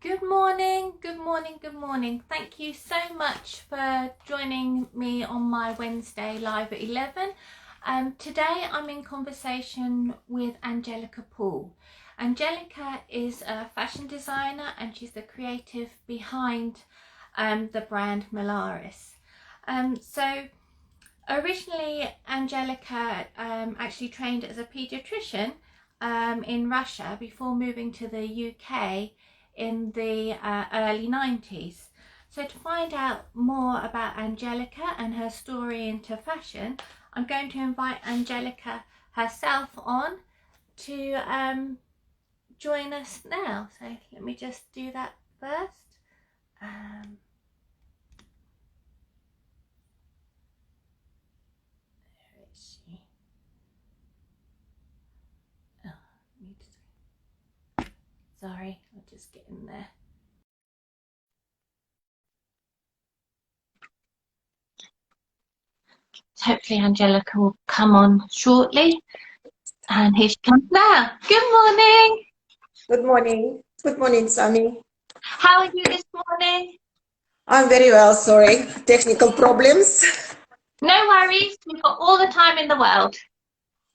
Good morning, good morning, good morning. Thank you so much for joining me on my Wednesday live at 11. Today I'm in conversation with Anjelica Poole. Anjelica is a fashion designer and she's the creative behind the brand Mellaris. So originally Anjelica actually trained as a pediatrician in Russia before moving to the UK in the early 90s. So to find out more about Anjelica and her story into fashion, I'm going to invite Anjelica herself on to join us now. So let me just do that first. Where is she? Oh, sorry, I'll just get in there. Hopefully Anjelica will come on shortly. And here she comes now. Good morning. Good morning. Good morning, Sammy. How are you this morning? I'm very well, sorry. Technical problems. No worries. We've got all the time in the world.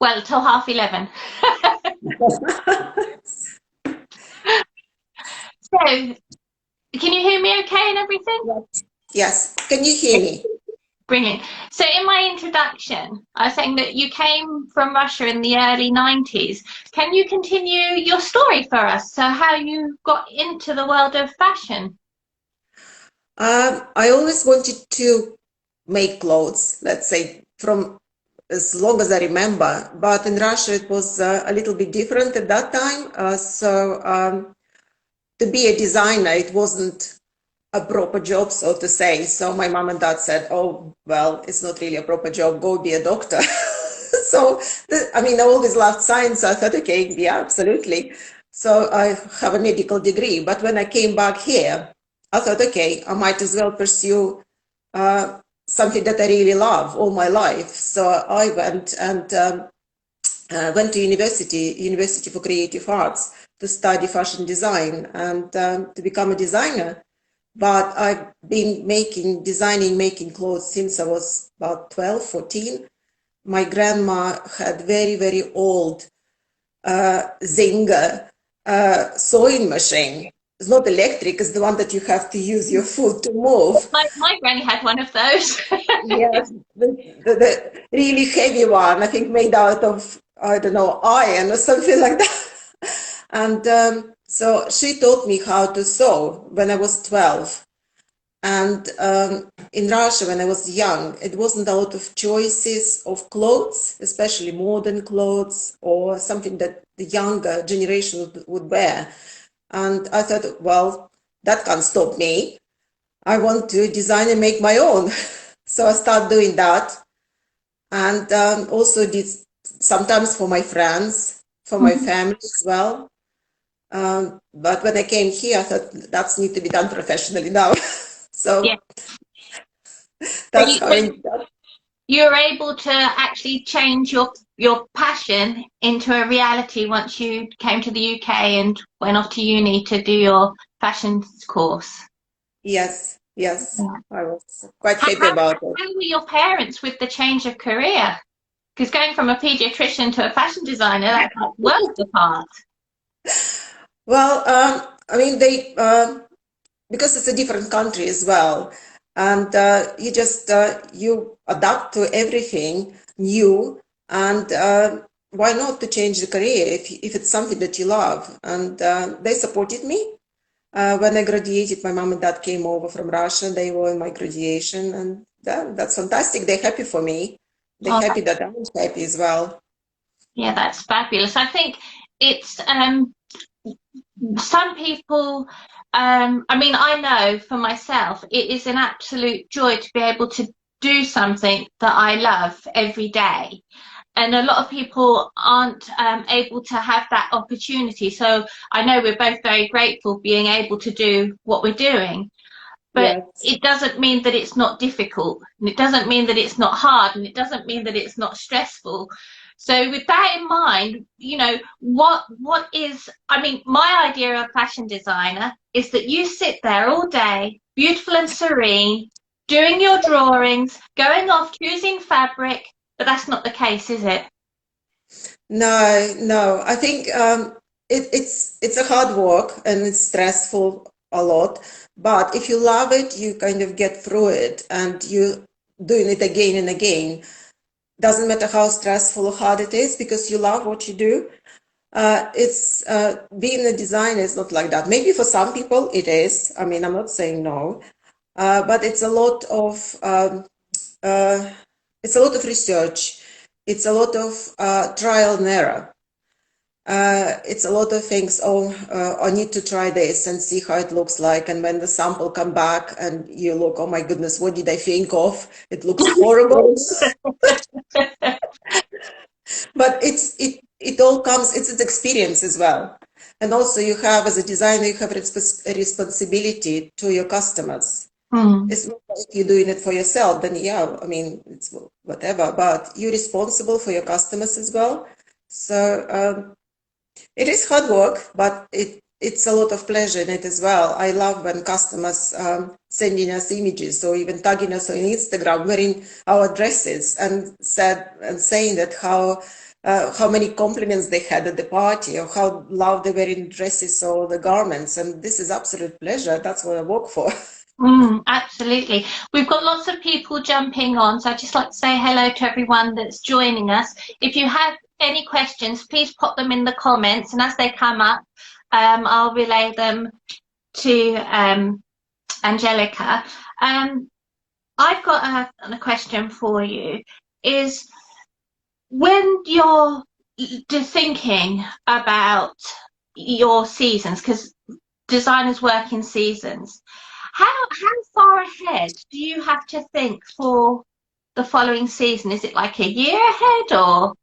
Well, till 11:30. So, can you hear me okay and everything? Yes. Can you hear me? Brilliant. So in my introduction, I was saying that you came from Russia in the early 90s. Can you continue your story for us? So how you got into the world of fashion? I always wanted to make clothes, let's say, from as long as I remember. But in Russia, it was a little bit different at that time. To be a designer, it wasn't a proper job, so to say. So my mom and dad said, oh, well, it's not really a proper job, go be a doctor. So, I mean, I always loved science. So I thought, okay, yeah, absolutely. So I have a medical degree. But when I came back here, I thought, okay, I might as well pursue something that I really love all my life. So I went and went to University for Creative Arts to study fashion design and to become a designer. But I've been making clothes since I was about 12, 14. My grandma had very, very old Zinger sewing machine. It's not electric, it's the one that you have to use your foot to move. My granny had one of those. Yes, the really heavy one, I think made out of, I don't know, iron or something like that. And so she taught me how to sew when I was 12. And in Russia, when I was young, it wasn't a lot of choices of clothes, especially modern clothes or something that the younger generation would wear. And I thought, well, that can't stop me. I want to design and make my own. So I started doing that. And also did sometimes for my friends, for my family as well. But when I came here, I thought that's need to be done professionally now. So Yeah. that's how I You were able to actually change your passion into a reality once you came to the UK and went off to uni to do your fashion course. Yes, yes, Yeah. I was quite How, happy how, about it. how were your parents with the change of career? Because going from a pediatrician to a fashion designer, that's like worlds apart. Well, I mean, because it's a different country as well, and you just you adapt to everything new, and why not to change the career if it's something that you love? And they supported me. When I graduated, my mom and dad came over from Russia. They were in my graduation, and that's fantastic. They're happy for me. They're Oh, happy that I'm happy as well. yeah, that's fabulous. I think it's some people, I mean, I know for myself, it is an absolute joy to be able to do something that I love every day. And a lot of people aren't able to have that opportunity. So I know we're both very grateful being able to do what we're doing. But Yes. it doesn't mean that it's not difficult. And it doesn't mean that it's not hard. And it doesn't mean that it's not stressful. So with that in mind, what is, I mean, my idea of a fashion designer is that you sit there all day, beautiful and serene, doing your drawings, going off, choosing fabric, but that's not the case, is it? No. I think it's a hard work and it's stressful a lot. But if you love it, you kind of get through it and you doing it again and again. Doesn't matter how stressful or hard it is because you love what you do. It's being a designer is not like that. Maybe for some people it is. I mean, I'm not saying no, but it's a lot of research. It's a lot of trial and error. It's a lot of things. Oh, I need to try this and see how it looks like. And when the sample come back and you look, oh my goodness, what did I think of? It looks horrible. But it all comes, it's an experience as well. And also you have, as a designer, you have a responsibility to your customers. It's not like you're doing it for yourself, then yeah, I mean, it's whatever, but you're responsible for your customers as well. So it is hard work, but it's a lot of pleasure in it as well. I love when customers sending us images or even tagging us on Instagram wearing our dresses and saying that how many compliments they had at the party or how loved they were in dresses or the garments. And this is absolute pleasure. That's what I work for. Absolutely. We've got lots of people jumping on, so I'd just like to say hello to everyone that's joining us. If you have any questions, please pop them in the comments, and as they come up, I'll relay them to Anjelica. I've got a question for you, is when you're thinking about your seasons, because designers work in seasons, how far ahead do you have to think for the following season? Is it like a year ahead or?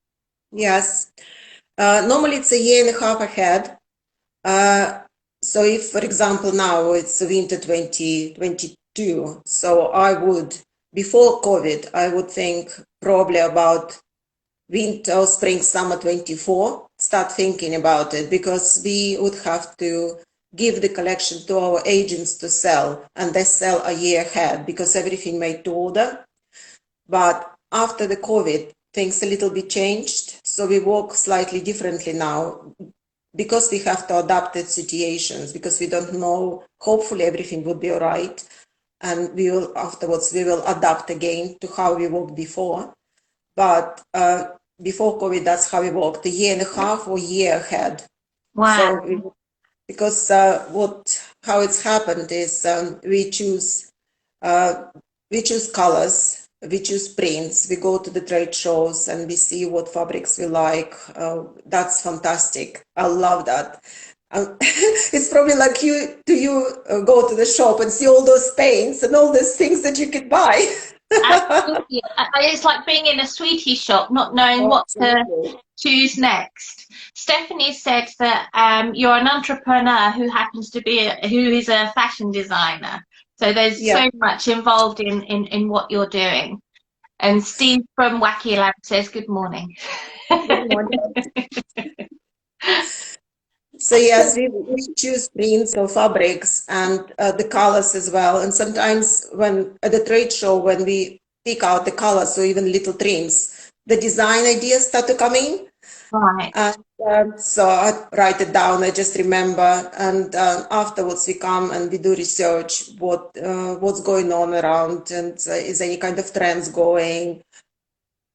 Yes. Normally it's a year and a half ahead. So if, for example, now it's winter 2022, so before COVID, I would think probably about winter, spring, summer 24, start thinking about it because we would have to give the collection to our agents to sell, and they sell a year ahead because everything made to order. But after the COVID, things a little bit changed. So we work slightly differently now because we have to adapt to situations, because we don't know, hopefully everything will be all right. And afterwards, we will adapt again to how we worked before. But before COVID, that's how we worked, a year and a half or year ahead. Wow. So because how it's happened is we choose colors, we choose prints, we go to the trade shows and we see what fabrics we like. That's fantastic. I love that. It's probably like you go to the shop and see all those paints and all those things that you could buy. Absolutely. It's like being in a sweetie shop, not knowing what to choose next. Stephanie said that you're an entrepreneur who happens to be who is a fashion designer. So there's so much involved in what you're doing. And Steve from Wacky Lab says, good morning. Good morning. So yes, we choose prints or fabrics and the colors as well. And sometimes when at the trade show, when we pick out the colors or even little trims, the design ideas start to come in. Right. And so I write it down. I just remember, and afterwards we come and we do research what's going on around, and is any kind of trends going,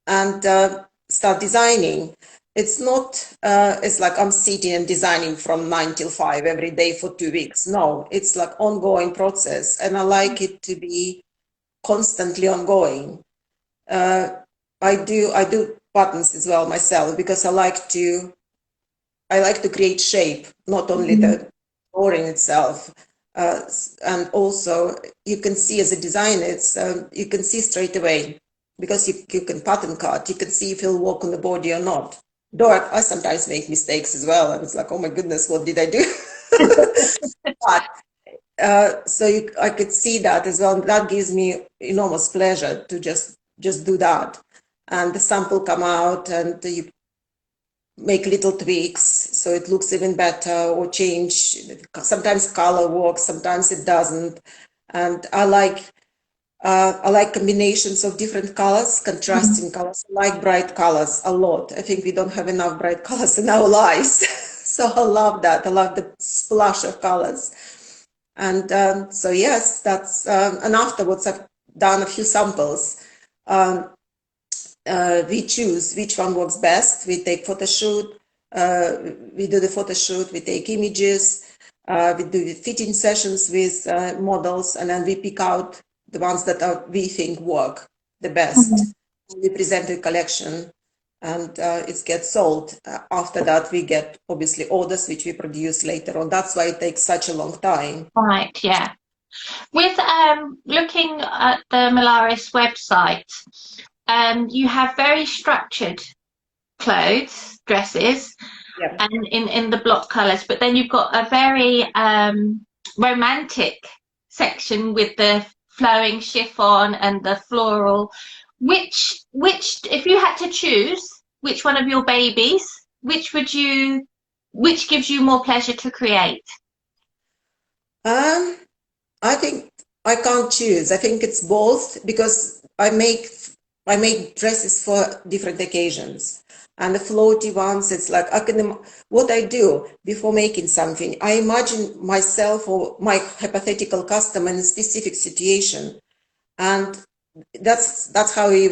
and start designing. It's not, it's like I'm sitting and designing from 9 till 5 every day for 2 weeks. No, it's like ongoing process. And I like it to be constantly ongoing. I do buttons as well myself because I like to create shape, not only the drawing itself. And also you can see as a designer, you can see straight away because you can pattern cut, you can see if it'll work on the body or not. Though I sometimes make mistakes as well. And it's like, oh my goodness, what did I do? But so I could see that as well. That gives me enormous pleasure to just do that. and the sample come out, and you make little tweaks so it looks even better, or change. Sometimes color works, sometimes it doesn't. And I like combinations of different colors, contrasting colors. I like bright colors a lot. I think we don't have enough bright colors in our lives. So I love that. I love the splash of colors. And so yes, that's, and afterwards I've done a few samples. We choose which one works best. We take photo shoot, we do the photo shoot, we take images, we do fitting sessions with models, and then we pick out the ones that we think work the best. We present the collection, and it gets sold. After that, we get obviously orders, which we produce later on. That's why it takes such a long time. Right, yeah. With looking at the Mellaris website, you have very structured clothes, dresses, Yeah. and in the block colours, but then you've got a very romantic section with the flowing chiffon and the floral. Which if you had to choose which one of your babies, which gives you more pleasure to create? I think I can't choose. I think it's both, because I make dresses for different occasions. And the floaty ones, it's like what I do before making something, I imagine myself or my hypothetical customer in a specific situation. And that's how we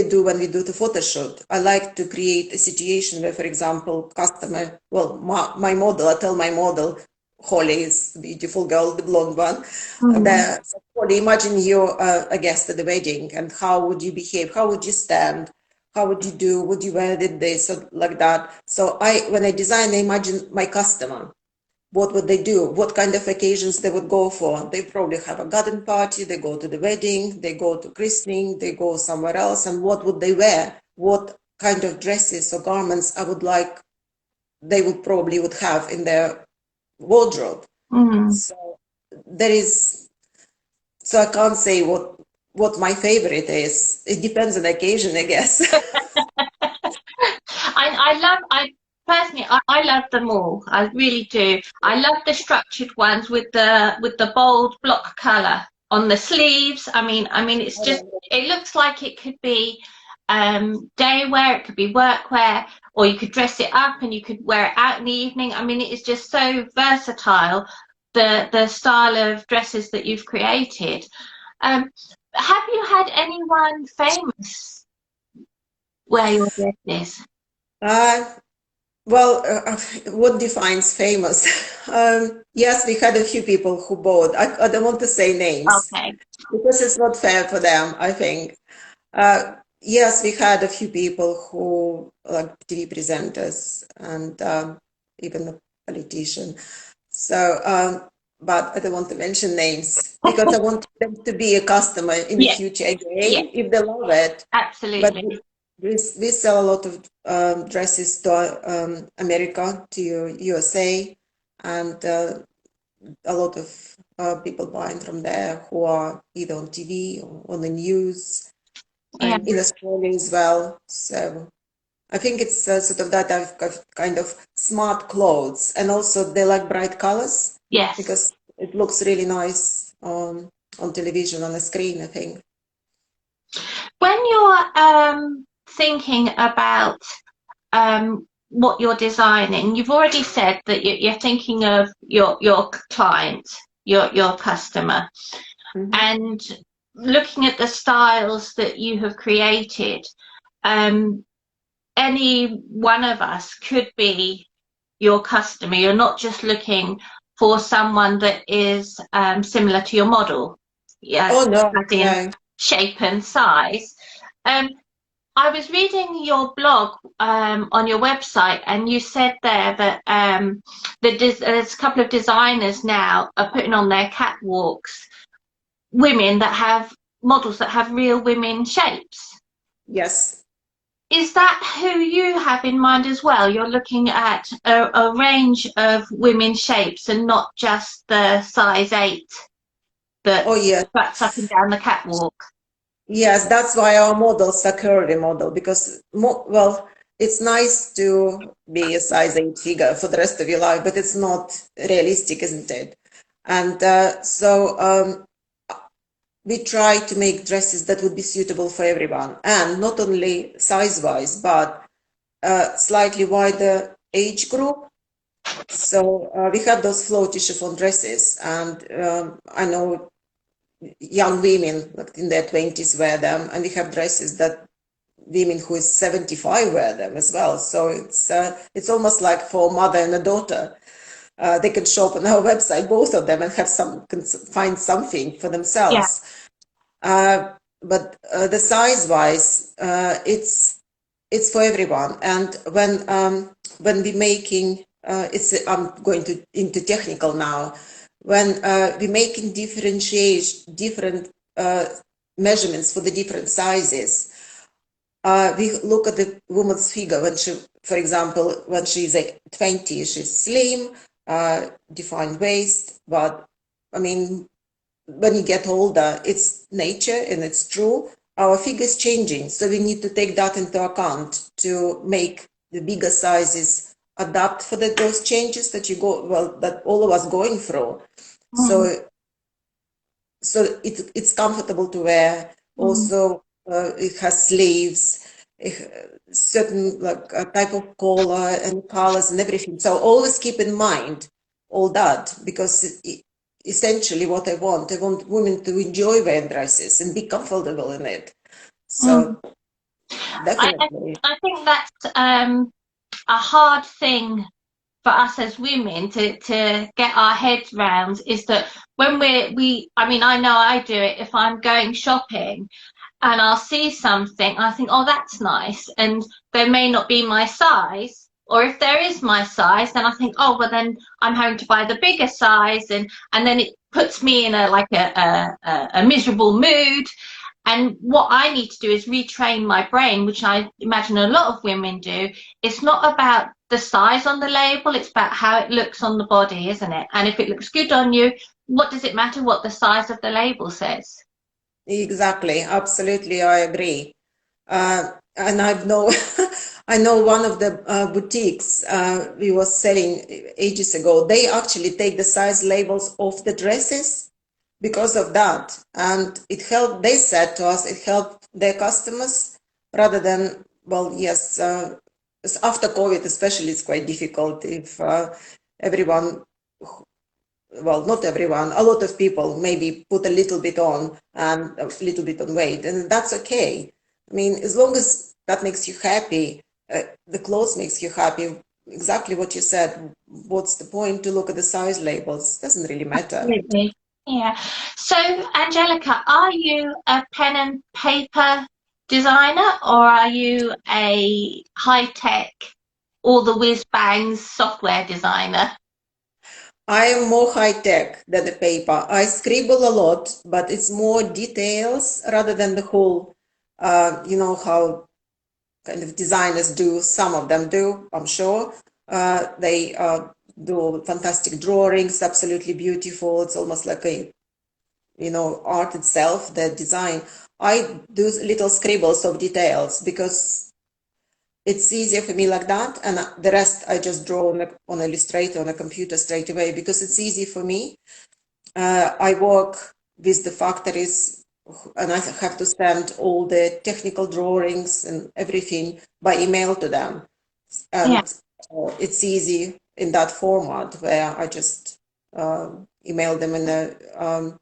do when we do the photo shoot. I like to create a situation where, for example, my model, I tell my model, Holly is a beautiful girl, the blonde one. So Holly, imagine you're a guest at the wedding, and how would you behave? How would you stand? How would you do? Would you wear this or like that? So when I design, I imagine my customer. What would they do? What kind of occasions they would go for? They probably have a garden party, they go to the wedding, they go to christening, they go somewhere else, and what would they wear? What kind of dresses or garments they would probably have in their wardrobe. So I can't say what my favorite is. It depends on the occasion, I guess. I love them all. I really do. I love the structured ones with the bold block color on the sleeves. I mean, it's just, it looks like it could be day wear, it could be work wear, or you could dress it up and you could wear it out in the evening. I mean, it is just so versatile, the style of dresses that you've created. Have you had anyone famous wear your dresses? Well, what defines famous? Yes, we had a few people who bought. I don't want to say names, Okay. because it's not fair for them, I think. Yes, we had a few people who, like TV presenters and even a politician. So, but I don't want to mention names, because I want them to be a customer in the future again, if they love it. Absolutely. But we sell a lot of dresses to America, to USA, and a lot of people buying from there who are either on TV or on the news, and in Australia as well. So I think it's sort of that I've got kind of smart clothes, and also they like bright colors. Yes. Because it looks really nice on television, on the screen, I think. When you're thinking about what you're designing, you've already said that you're thinking of your client, your customer, and looking at the styles that you have created. Any one of us could be your customer. You're not just looking for someone that is similar to your model. Oh no, shape and size. I was reading your blog on your website, and you said there that there's a couple of designers now are putting on their catwalks models that have real women shapes. Yes. Is that who you have in mind as well? You're looking at a range of women shapes and not just the size 8 that butts up and down the catwalk. Yes, that's why our models are curvy model, because well, it's nice to be a size 8 figure for the rest of your life, but it's not realistic, isn't it? And we try to make dresses that would be suitable for everyone, and not only size-wise, but slightly wider age group. So we have those floaty chiffon dresses, and I know young women like in their 20s wear them, and we have dresses that women who is 75 wear them as well. So it's almost like for a mother and a daughter. They can shop on our website, both of them, and have can find something for Yeah. themselves. But the size-wise, it's for everyone. And when we making I'm going into technical now. When we making different measurements for the different sizes, we look at the woman's figure when she, for example, when she's like 20, she's slim, defined waist, but I mean, when you get older, it's nature and it's true. Our figure is changing, so we need to take that into account to make the bigger sizes adapt for those changes that that all of us going through. Mm. So it's comfortable to wear. Mm. Also, it has sleeves, certain like a type of collar and colors and everything. So always keep in mind all that, because essentially what I want women to enjoy wearing dresses and be comfortable in it. Mm. So I, I definitely. I think that's a hard thing for us as women to get our heads round, is that when I mean, I know I do it if I'm going shopping and I'll see something, I think, oh, that's nice, and there may not be my size, or if there is my size, then I think, oh, well, then I'm having to buy the bigger size, and then it puts me in a miserable mood. And what I need to do is retrain my brain, which I imagine a lot of women do. It's not about the size on the label, it's about how it looks on the body, isn't it? And if it looks good on you, what does it matter what the size of the label says? Exactly, absolutely, I agree. And I know, I know one of the boutiques we was selling ages ago. They actually take the size labels off the dresses because of that, and it helped. They said to us it helped their customers rather than, well, yes, after COVID especially, it's quite difficult if everyone, well, not everyone, a lot of people maybe put a little bit on and a little bit on weight, and that's okay. I mean, as long as that makes you happy, the clothes makes you happy, exactly what you said. What's the point to look at the size labels? Doesn't really matter. Absolutely. Yeah. So, Anjelica, are you a pen and paper designer, or are you a high-tech, all the whiz bangs software designer? I am more high tech than the paper. I scribble a lot, but it's more details rather than the whole, you know, how kind of designers do. Some of them do, I'm sure. They do fantastic drawings, absolutely beautiful. It's almost like a, you know, art itself, the design. I do little scribbles of details because it's easier for me like that, and the rest I just draw on Illustrator on a computer straight away because it's easy for me. I work with the factories, and I have to send all the technical drawings and everything by email to them, Yeah. and it's easy in that format where I just email them in a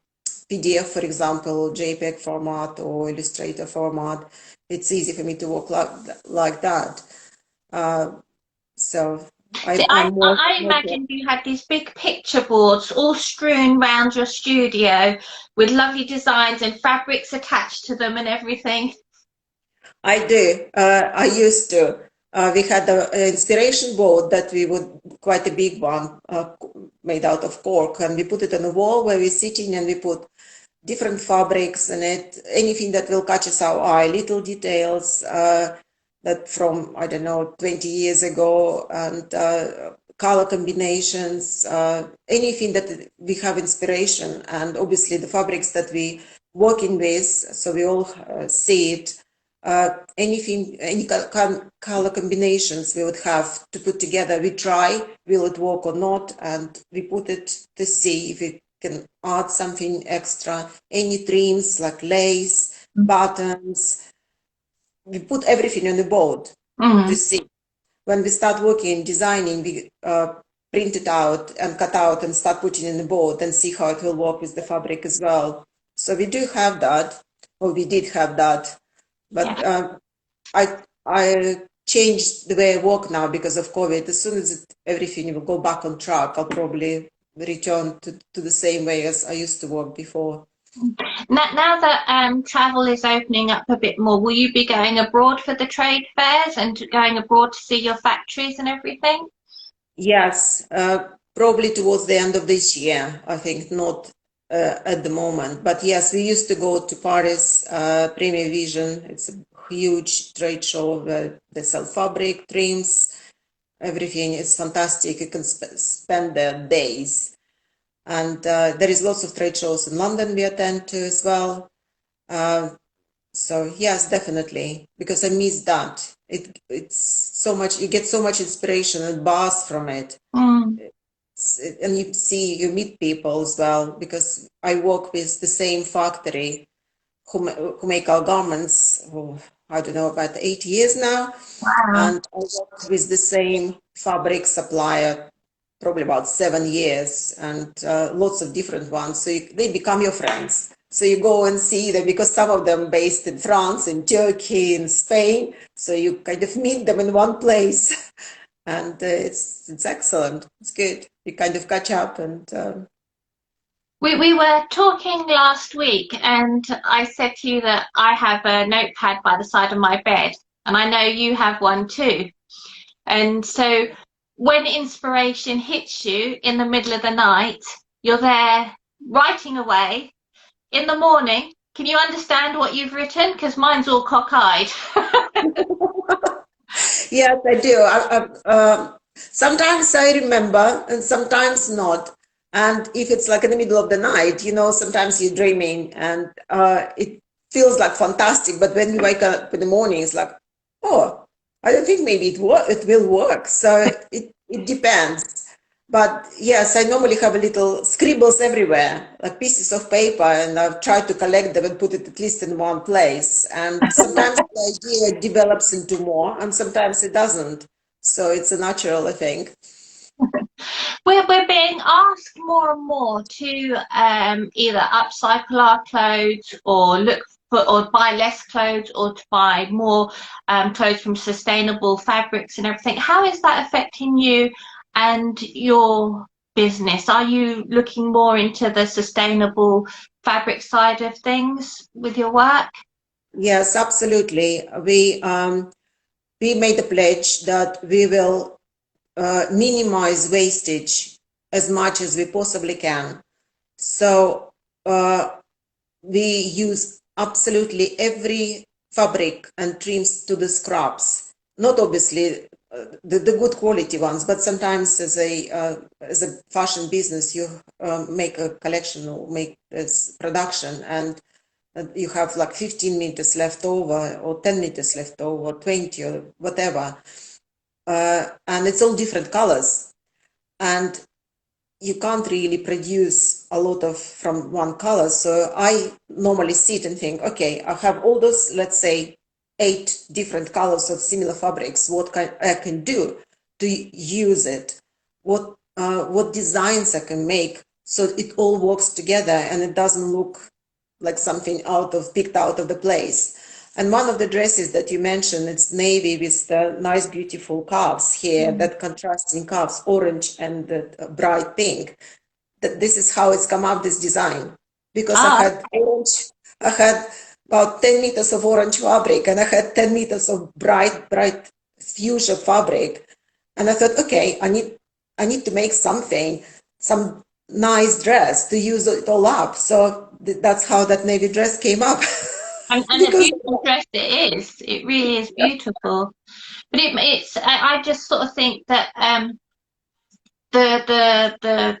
PDF, for example, JPEG format or Illustrator format. It's easy for me to work like that. Uh, so See, I'm I imagined you had these big picture boards all strewn around your studio with lovely designs and fabrics attached to them and everything. I do. I used to. We had an inspiration board that we would, quite a big one, made out of cork, and we put it on a wall where we're sitting, and we put different fabrics in it, anything that will catch our eye, little details that from, I don't know, 20 years ago, and color combinations, anything that we have inspiration, and obviously the fabrics that we working with, so we all see it. Anything, any color combinations we would have to put together, we try, will it work or not, and we put it to see if we can add something extra. Any trims like lace, buttons, we put everything on the board to see. When we start working, designing, we print it out and cut out and start putting in the board and see how it will work with the fabric as well. So we do have that, or we did have that, but I changed the way I work now because of COVID. As soon as everything will go back on track, I'll probably return to the same way as I used to work before. Now that travel is opening up a bit more, will you be going abroad for the trade fairs and going abroad to see your factories and everything? Yes, probably towards the end of this year. I think not at the moment, but yes, we used to go to Paris, Premier Vision. It's a huge trade show where they sell fabric, trims, everything. It's fantastic. You can spend there days. And there is lots of trade shows in London we attend to as well. So yes, definitely, because I miss that. It's so much, you get so much inspiration and buzz from it. And you meet people as well, because I work with the same factory who make our garments, I don't know, about 8 years now. Wow. And I work with the same fabric supplier probably about 7 years, and lots of different ones. So they become your friends. So you go and see them, because some of them based in France, in Turkey, in Spain. So you kind of meet them in one place, and it's excellent. It's good. You kind of catch up and. We were talking last week, and I said to you that I have a notepad by the side of my bed, and I know you have one too. And so when inspiration hits you in the middle of the night, you're there writing away. In the morning, can you understand what you've written? Because mine's all cockeyed. Yes, I do. Sometimes I remember and sometimes not. And if it's like in the middle of the night, sometimes you're dreaming and it feels like fantastic. But when you wake up in the morning, it's like, oh, I don't think maybe it will work. So it depends. But yes, I normally have a little scribbles everywhere, like pieces of paper, and I've tried to collect them and put it at least in one place. And sometimes the idea develops into more, and sometimes it doesn't. So it's a natural, I think. We're being asked more and more to either upcycle our clothes or look for, or buy less clothes, or to buy more clothes from sustainable fabrics and everything. How is that affecting you and your business? Are you looking more into the sustainable fabric side of things with your work? Yes, absolutely. We made a pledge that we will minimize wastage as much as we possibly can. So we use absolutely every fabric and trims to the scraps. Not obviously the good quality ones, but sometimes as a fashion business, you make a collection or make this production, and you have like 15 meters left over, or 10 meters left over, 20 or whatever, and it's all different colors, and you can't really produce a lot of from one color. So I normally sit and think, okay, I have all those, let's say 8 different colors of similar fabrics. What I can do to use it? What designs I can make so it all works together and it doesn't look like something picked out of the place. And one of the dresses that you mentioned, it's navy with the nice, beautiful cuffs here, that contrasting cuffs, orange and the bright pink. This is how it's come up, this design. Because I had orange, I had about 10 meters of orange fabric, and I had 10 meters of bright fuchsia fabric. And I thought, okay, I need to make some nice dress to use it all up. So that's how that navy dress came up. And a beautiful dress it is. It really is beautiful. But I just sort of think that the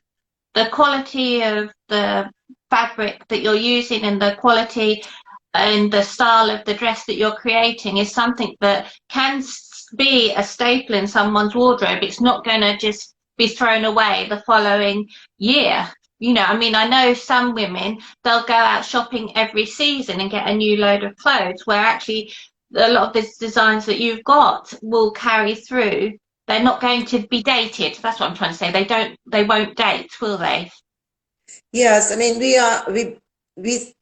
quality of the fabric that you're using and the quality and the style of the dress that you're creating is something that can be a staple in someone's wardrobe. It's not going to just be thrown away the following year. You know, I mean, I know some women, they'll go out shopping every season and get a new load of clothes, where actually a lot of the designs that you've got will carry through. They're not going to be dated. That's what I'm trying to say. They won't date, will they? Yes, I mean we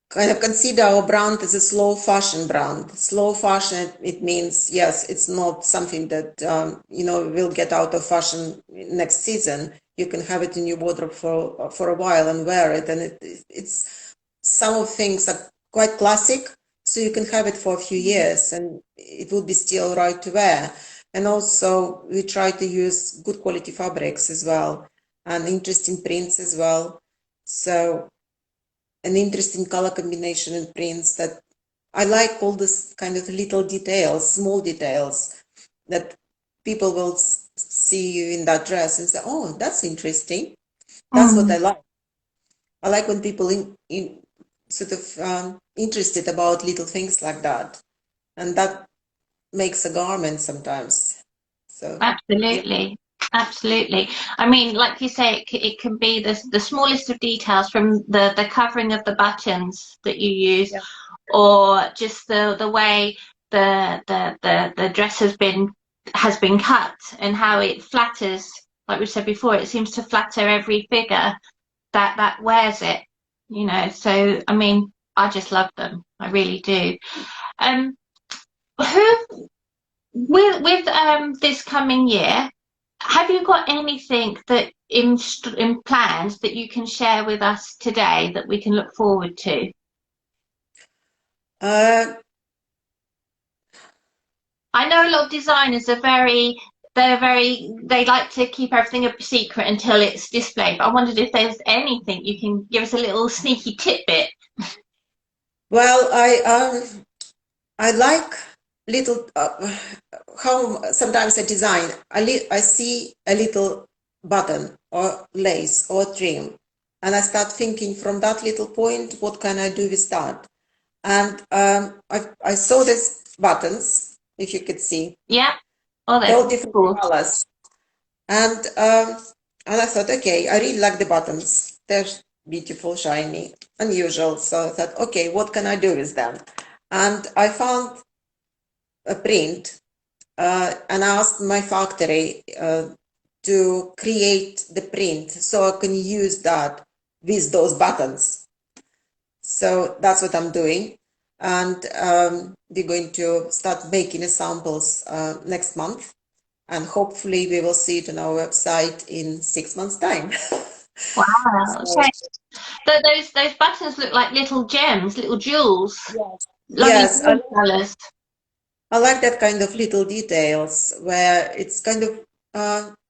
kind of consider our brand as a slow fashion brand. Slow fashion, it means yes, it's not something that will get out of fashion next season. You can have it in your wardrobe for a while and wear it, and it's some of things are quite classic, so you can have it for a few years and it will be still right to wear. And also we try to use good quality fabrics as well and interesting prints as well. So an interesting color combination and prints that I like all this kind of little details, small details that people will see you in that dress and say, oh, that's interesting. That's what I like. I like when people in sort of interested about little things like that. And that makes a garment sometimes. So Absolutely. yeah. Absolutely. I mean, like you say, it can be the smallest of details, from the covering of the buttons that you use, Yeah. or just the way the dress has been cut and how it flatters. Like we said before, it seems to flatter every figure that wears it. You know, so I mean, I just love them. I really do. Um, who with this coming year, have you got anything that in plans that you can share with us today that we can look forward to? Uh, I know a lot of designers are they like to keep everything a secret until it's displayed, but I wondered if there's anything you can give us a little sneaky tidbit. well, I like little how sometimes I design. I see a little button or lace or trim, and I start thinking from that little point, what can I do with that? And I saw these buttons, if you could see. Yeah. Oh, They're they're all different cool. colors. And I thought, okay, I really like the buttons. They're beautiful, shiny, unusual. So I thought, okay, what can I do with them? And I found a print and asked my factory to create the print so I can use that with those buttons. So that's what I'm doing. And we're going to start making samples next month. And hopefully we will see it on our website in 6 months' time. Wow. So, So those buttons look like little gems, little jewels. yes, Lovely yes, colours. I like that kind of little details where it's kind of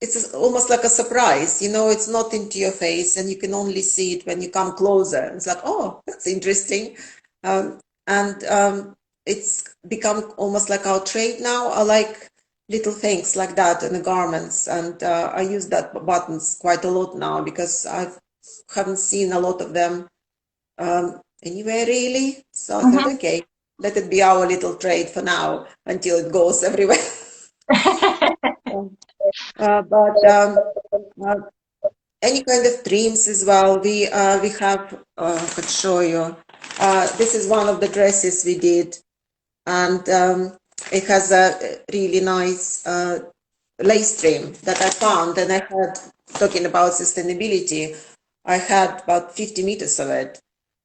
it's almost like a surprise, it's not into your face and you can only see it when you come closer. It's like, oh, that's interesting. And it's become almost like our trade now. I like little things like that in the garments, and I use that buttons quite a lot now because I haven't seen a lot of them anywhere really. So I thought, okay, let it be our little trade for now until it goes everywhere. But uh, any kind of trims as well. We have. I could show you. This is one of the dresses we did, and it has a really nice lace trim that I found, and I had, talking about sustainability, I had about 50 meters of it,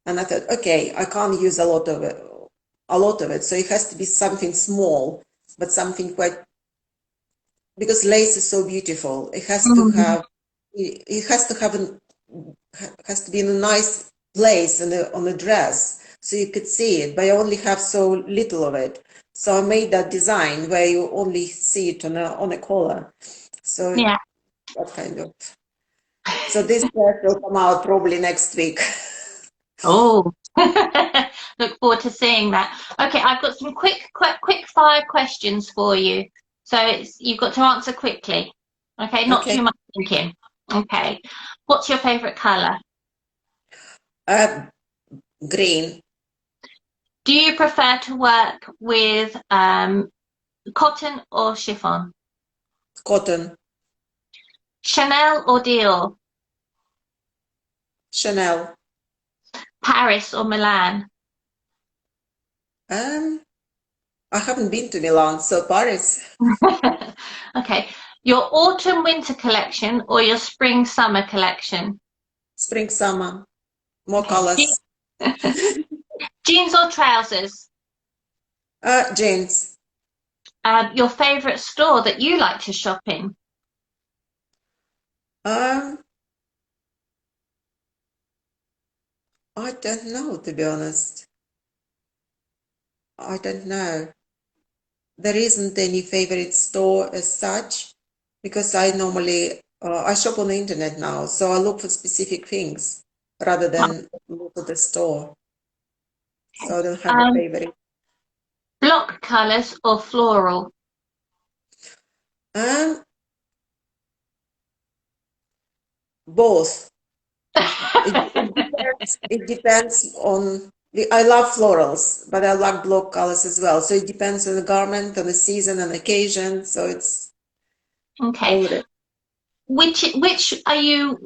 and I thought, okay, I can't use a lot of it, so it has to be something small, but something quite, because lace is so beautiful. It has to have, has to be in a nice place on a dress, so you could see it, but I only have so little of it. So I made that design where you only see it on a collar. So Yeah. that kind of. So this dress will come out probably next week. Oh, look forward to seeing that. Okay, I've got some quick fire questions for you. So you've got to answer quickly. Okay, not Okay. too much thinking. Okay, what's your favorite color? Uh, Green, Do you prefer to work with cotton or chiffon? cotton, Chanel or Dior? Chanel. Paris or Milan? Um, I haven't been to Milan, so Paris, Okay. Your autumn winter collection or your spring summer collection? spring, summer, more Okay. colors. Jeans or trousers? Jeans. Your favorite store that you like to shop in? Um, I don't know, to be honest. I don't know. There isn't any favorite store as such because I normally I shop on the internet now, so I look for specific things rather than look at the store. So I don't have a Um, favorite. Block colors or floral? Um, Both. It depends on I love florals, but I like block colors as well. So it depends on the garment, on the season, and occasion. So it's Okay. all the Which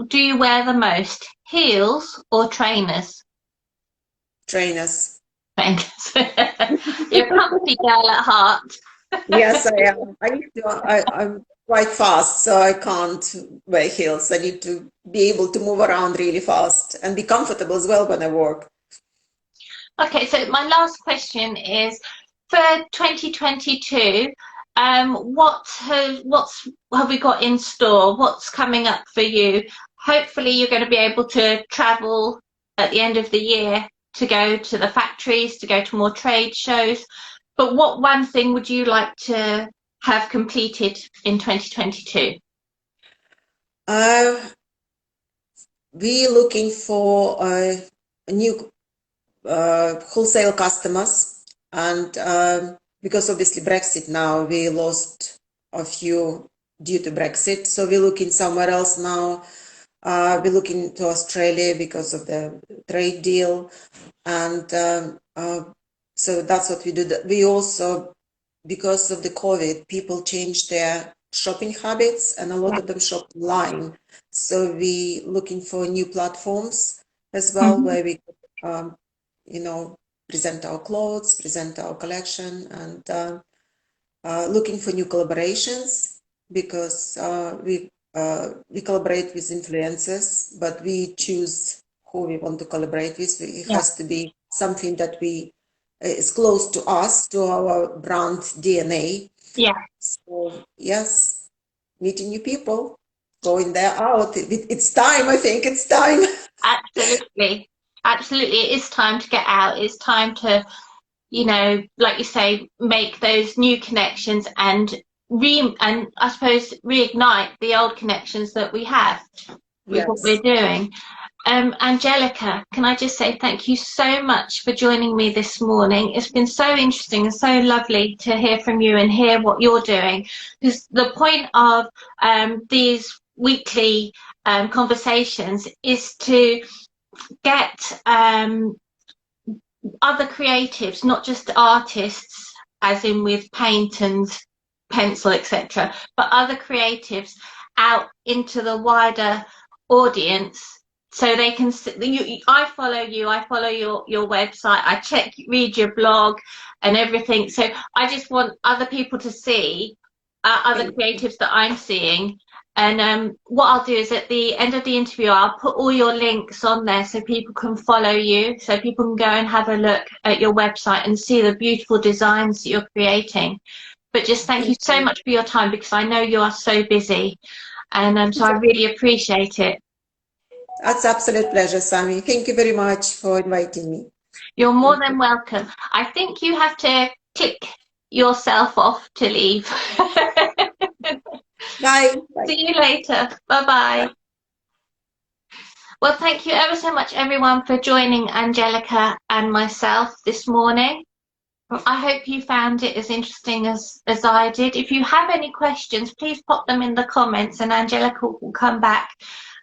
do you wear the most? Heels or trainers? trainers. Trainers. You're a comfy girl at heart. Yes, I am. I'm quite fast, so I can't wear heels. I need to be able to move around really fast and be comfortable as well when I work. Okay, so my last question is for 2022, what's have we got in store? What's coming up for you? Hopefully you're going to be able to travel at the end of the year to go to the factories, to go to more trade shows. But what one thing would you like to have completed in 2022? Uh, we're looking for a new wholesale customers, and because obviously Brexit now, we lost a few due to Brexit, so we're looking somewhere else now. We're looking to Australia because of the trade deal, and so that's what we do. We also, because of the COVID, people changed their shopping habits, and a lot Yeah. of them shop online. So we looking for new platforms as well, Mhm. where we um, you know, present our clothes, present our collection, and looking for new collaborations because we collaborate with influencers, but we choose who we want to collaborate with. It Yeah. has to be something that we is close to us, to our brand DNA. Yeah. So yes, meeting new people, going there out. It's time. I think it's time. Absolutely. Absolutely. It is time to get out. It's time to, like you say, make those new connections and and I suppose reignite the old connections that we have with what we're Yes. doing. Anjelica, can I just say thank you so much for joining me this morning. It's been so interesting and so lovely to hear from you and hear what you're doing. Because the point of these weekly conversations is to get other creatives, not just artists, as in with paint and pencil, etc., but other creatives out into the wider audience so they can I follow you, I follow your website, I read your blog and everything, so I just want other people to see other creatives that I'm seeing. And what I'll do is at the end of the interview, I'll put all your links on there so people can follow you, so people can go and have a look at your website and see the beautiful designs that you're creating. But just thank you Thank so you. much for your time because I know you are so busy. And so I really appreciate it. That's absolute pleasure, Sammy. Thank you very much for inviting me. You're more Thank you. than welcome. I think you have to click yourself off to leave. Bye. Bye. See you later. Bye bye. Bye. Well, thank you ever so much, everyone, for joining Anjelica and myself this morning. I hope you found it as interesting as I did. If you have any questions, please pop them in the comments and Anjelica will come back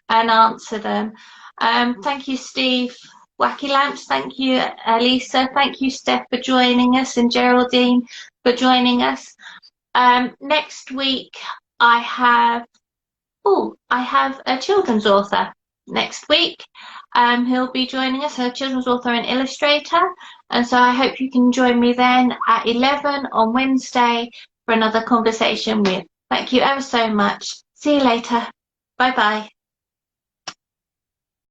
and answer them. Thank you, Steve. Wacky Lamps. Thank you, Lisa. Thank you, Steph, for joining us, and Geraldine for joining us. Next week, I have a children's author next week. He'll be joining us, a children's author and illustrator. And so I hope you can join me then at 11 on Wednesday for another conversation with. Thank you ever so much. See you later. Bye bye.